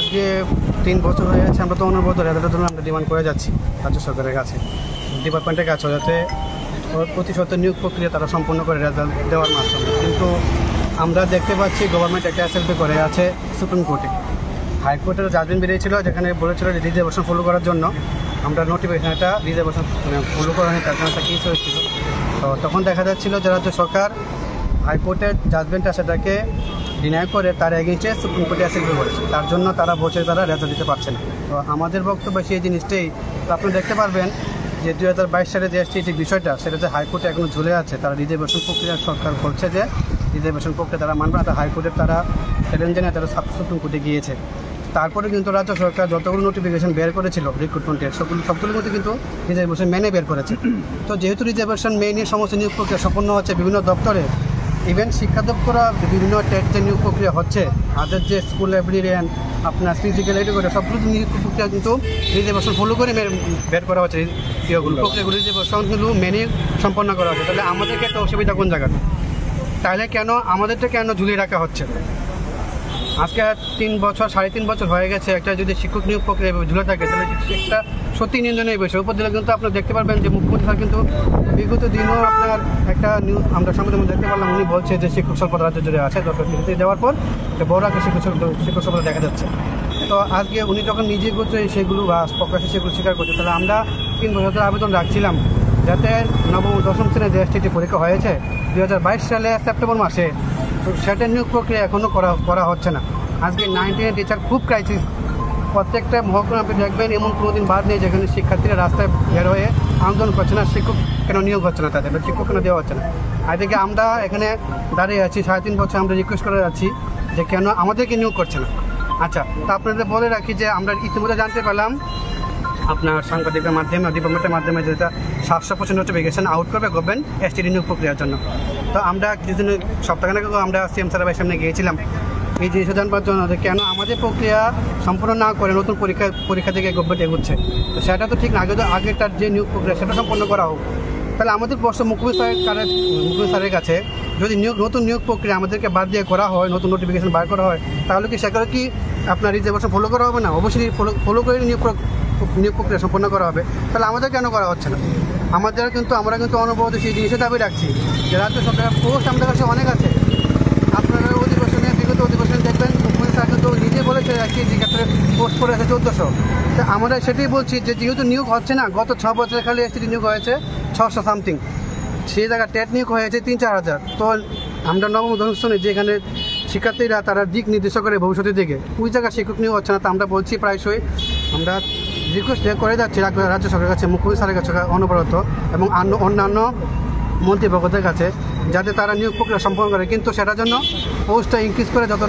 আজকে 3 বছর হয়ে গেছে, আমরা তো অনবরত রেজাল্টের জন্য আমরা ডিমান্ড করে যাচ্ছি রাজ্য সরকারের কাছে, ডিপার্টমেন্টের কাছে, যাতে প্রতিশত নিয়োগ প্রক্রিয়া তারা সম্পন্ন করে রেজাল্ট দেওয়ার মাধ্যমে। কিন্তু আমরা দেখতে পাচ্ছি গভর্নমেন্ট একটা এসএলপি করে আছে সুপ্রিম কোর্টে। হাইকোর্টের জাজমেন্ট বেরিয়েছিল, যেখানে বলেছিল যে রিজার্ভেশন ফলো করার জন্য আমরা নোটিফিকেশন একটা রিজার্ভেশন ফলো করা হয়, তার জন্য একটা কেস হয়েছিল। তো তখন দেখা যাচ্ছিল যে রাজ্য সরকার হাইকোর্টের জাজমেন্টটা সেটাকে ডিনাই করে তার এগেইনস্টে সুপ্রিম কোর্টে এসএলপি করেছে, তার জন্য তারা বসে তারা রেজাল্ট দিতে পারছে না। তো আমাদের বক্তব্য সেই জিনিসটাই, আপনি দেখতে পারবেন যে 2022 সালে যে এসটি বিষয়টা, সেটা যে হাইকোর্টে এখনো ঝুলে আছে। তারা রিজার্ভেশন প্রক্রিয়া সরকার করছে যে রিজার্ভেশন প্রক্রিয়া তারা মানবে না, হাইকোর্টের তারা চ্যালেঞ্জ জানিয়ে তারা সুপ্রিম কোর্টে গিয়েছে। তারপরে কিন্তু রাজ্য সরকার যতগুলো নোটিফিকেশন বের করেছিল রিক্রুটমেন্টের, সবগুলোর মধ্যে কিন্তু রিজার্ভেশন মেনে বের করেছে। তো যেহেতু রিজার্ভেশন মেনে সমস্ত নিয়োগ প্রক্রিয়া সম্পন্ন হচ্ছে বিভিন্ন দপ্তরে, ইভেন শিক্ষা দপ্তরা বিভিন্ন টেট যে নিয়োগ প্রক্রিয়া হচ্ছে, আদার যে স্কুল লাইব্রেরিয়ান, আপনার ফিজিক্যাল এডুকেটর, সবগুলো নিয়োগ প্রক্রিয়া কিন্তু রিজার্ভেশন ফলো করে বের করা হচ্ছে। প্রক্রিয়াগুলো রিজার্ভেশনগুলো মেনে সম্পন্ন করা হচ্ছে। তাহলে আমাদেরকে একটা অসুবিধা কোন জায়গাটা? তাহলে কেন আমাদেরটা কেন ঝুলিয়ে রাখা হচ্ছে? আজকে 3 বছর 3.5 বছর হয়ে গেছে, একটা যদি শিক্ষক নিয়োগ প্রক্রিয়া ঝুলে থাকে, তাহলে একটা সত্যি নিন্দনীয় বিষয়। উপর দিলে কিন্তু আপনারা দেখতে পারবেন যে মুখ্যমন্ত্রী স্যার কিন্তু বিগত দিনও আপনার একটা নিউজ আমরা সামনে দেখতে পারলাম, উনি বলছে যে শিক্ষক স্বল্পতা রাজ্য জুড়ে আছে। দরকার দেওয়ার পর বড় একটা শিক্ষক স্বল্পতা দেখা যাচ্ছে। তো আজকে উনি যখন নিজে করছে সেগুলো বা প্রকাশ্যে সেগুলো স্বীকার করছে, তাহলে আমরা 3 বছর আবেদন রাখছিলাম যাতে নবম দশম শ্রেণীর যে এসটিটি পরীক্ষা হয়েছে 2022 সালে সেপ্টেম্বর মাসে, তো সেটা নিয়োগ প্রক্রিয়া এখনও করা হচ্ছে না। আজকে 9-10 টিচার খুব ক্রাইসিস। প্রত্যেকটা মহকুমা আপনি দেখবেন এমন কোনো দিন বাদ নেই যেখানে শিক্ষার্থীরা রাস্তায় বের হয়ে আন্দোলন করছে না, শিক্ষক কেন নিয়োগ হচ্ছে না, তাদের শিক্ষক কেন দেওয়া হচ্ছে না। আজকে আমরা এখানে দাঁড়িয়ে আছি 3.5 বছর, আমরা রিকোয়েস্ট করে যাচ্ছি যে কেন আমাদেরকে নিয়োগ করছে না। আচ্ছা, তা আপনাদের বলে রাখি যে আমরা ইতিমধ্যে জানতে পারলাম আপনার সাংবাদিকের মাধ্যমে, ডিপার্টমেন্টের মাধ্যমে, যেটা 700% নোটিফিকেশন আউট করবে গভর্নমেন্ট এসটি নিয়োগ প্রক্রিয়ার জন্য। তো আমরা কিছুদিন সপ্তাহখানেক আগে আমরা সিএম স্যারের সামনে গিয়েছিলাম এই জিনিসটা জানবার জন্য যে কেন আমাদের প্রক্রিয়া সম্পূর্ণ না করে নতুন পরীক্ষা থেকে গভর্নমেন্ট এগোচ্ছে। তো সেটা তো ঠিক না, আগেরটার যে নিয়োগ প্রক্রিয়া সেটা সম্পন্ন করা হোক। তাহলে আমাদের প্রশ্ন মুখ্যমন্ত্রী স্যারের কাছে, যদি নতুন নিয়োগ প্রক্রিয়া আমাদেরকে বাদ দিয়ে করা হয়, নতুন নোটিফিকেশন বার করা হয়, তাহলে কি সেখানে কি আপনার রিজার্ভেশন ফলো করা হবে না? অবশ্যই ফলো করে নিয়োগ প্রক্রিয়া সম্পন্ন করা হবে। তাহলে আমাদের কেন করা হচ্ছে না? আমরা কিন্তু অনবরত সেই জিনিসের দাবি রাখছি যে রাজ্য সরকারের পোস্ট আমাদের কাছে অনেক আছে। আপনারা বিগত অধিবেশনে দেখবেন মুখ্যমন্ত্রী স্যার কিন্তু নিজে বলেছে একটি ক্ষেত্রে পোস্ট করে আছে 1400। তো আমরা সেটাই বলছি যে যেহেতু নিয়োগ হচ্ছে না, গত 6 বছরে খালি এসটি নিয়োগ হয়েছে 600 সামথিং, সেই জায়গায় টেট নিয়োগ হয়েছে 3-4 হাজার। তো আমরা নবম দশম শ্রেণী যেখানে শিক্ষার্থীরা তারা দিক নির্দেশক করে ভবিষ্যতের দিকে, ওই জায়গায় শিক্ষক নিয়োগ হচ্ছে না। তো আমরা বলছি প্রায়শই আমরা রিকোয়েস্ট করে যাচ্ছি রাজ্য সরকারের কাছে, মুখ্যমন্ত্রী স্যারের কাছে অনবরত, এবং অন্যান্য মন্ত্রীবর্গদের কাছে, যাতে তারা নিয়োগ প্রক্রিয়া সম্পন্ন করে। কিন্তু সেটার জন্য পোস্টটা ইনক্রিজ করে যত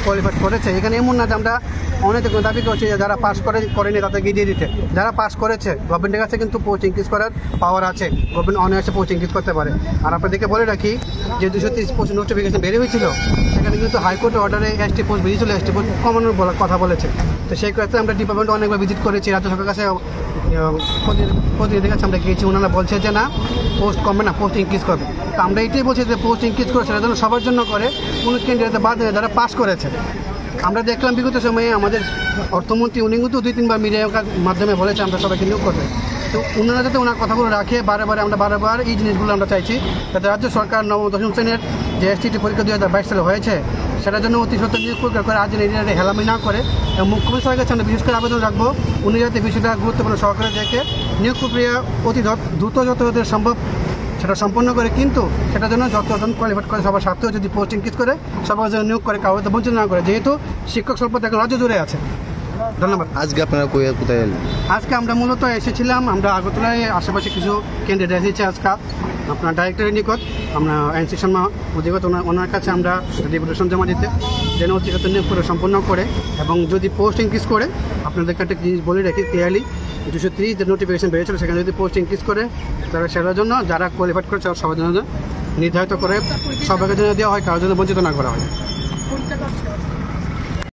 কোয়ালিফাইড করেছে। এখানে এমন না যে আমরা অনেক দাবি করছি যে যারা পাস করেনি তাদেরকে দিয়ে দিতে। যারা পাস করেছে গভর্নমেন্টের কাছে কিন্তু পোস্ট ইনক্রিজ করার পাওয়ার আছে, গভর্নমেন্ট অনায়াসে পোস্ট ইনক্রিজ করতে পারে। আর আপনাদেরকে বলে রাখি যে 230 পোস্ট নোটিফিকেশন বেরিয়ে হয়েছিল, সেখানে কিন্তু হাইকোর্টের অর্ডারে এসটি পোস্ট বেরিয়েছিল, এসটি পোস্ট কমানোর কথা বলেছে। তো সেই ক্ষেত্রে আমরা ডিপার্টমেন্টে অনেকবার ভিজিট করেছি, রাজ্য সরকারের কাছে প্রতিনিধিদের কাছে আমরা গিয়েছি। ওনারা বলছে যে না, পোস্ট কমবে না, পোস্ট ইনক্রিজ করবে। তো আমরা এটাই বলছি যে পোস্ট ইনক্রিজ করে সেটার জন্য সবার জন্য করে, কোনো ক্যান্ডিডেট বাদ যারা পাস করেছে। আমরা দেখলাম বিগত সময়ে আমাদের অর্থমন্ত্রী উনি কিন্তু 2-3 বার মিডিয়ার মাধ্যমে বলেছে আমরা সবাইকে নিয়োগ করবে। তো ওনারা যাতে ওনার কথাগুলো রাখে, আমরা বারবার এই জিনিসগুলো আমরা চাইছি যাতে রাজ্য সরকার নবম দশম শ্রেণীর যে এসটিটি পরীক্ষা 2022 সালে হয়েছে সেটার জন্য অতি সত্ত্বর নিয়োগ প্রক্রিয়া করে আজ এরিয়াতে হেলামি না করে। এবং মুখ্যমন্ত্রী স্যারের কাছে আমরা বিশেষ করে আবেদন রাখবো, উনি যাতে বিষয়টা গুরুত্বপূর্ণ সহকারে দেখে নিয়োগ প্রক্রিয়া অতি দ্রুত যত সম্ভব সেটা সম্পন্ন করে, কিন্তু সেটার জন্য যতজন কোয়ালিফাইড করে সবার স্বার্থেও যদি পোস্ট ইনক্রিজ করে সবার জন্য নিয়োগ করে, কাউকে বঞ্চিত না করে, যেহেতু শিক্ষক স্বল্পতা এখন রাজ্য জুড়ে আছে। ধন্যবাদ। আজকে আপনারা কোথায় এলেন? আজকে আমরা মূলত এসেছিলাম, আমরা আগরতলায় আশেপাশে কিছু ক্যান্ডিডেট এসেছে আজকে আপনার ডাইরেক্টরের নিকট, আমরা এনসি শর্মা অধিগত ওনার কাছে আমরা ডেপুটেশন জমা দিতে, যেন অতিগত নিয়োগ করে সম্পন্ন করে, এবং যদি পোস্ট ইনক্রিজ করে, আপনাদেরকে একটা জিনিস বলে রাখি ক্লিয়ারলি, 230 যে নোটিফিকেশন বেরিয়েছিল সেখানে যদি পোস্ট ইনক্রিজ করে, তারা সেটার জন্য যারা কোয়ালিফাইড করেছে সবার জন্য নির্ধারিত করে সবাইকে জন্য দেওয়া হয়, কারোর জন্য বঞ্চিত না করা হয়।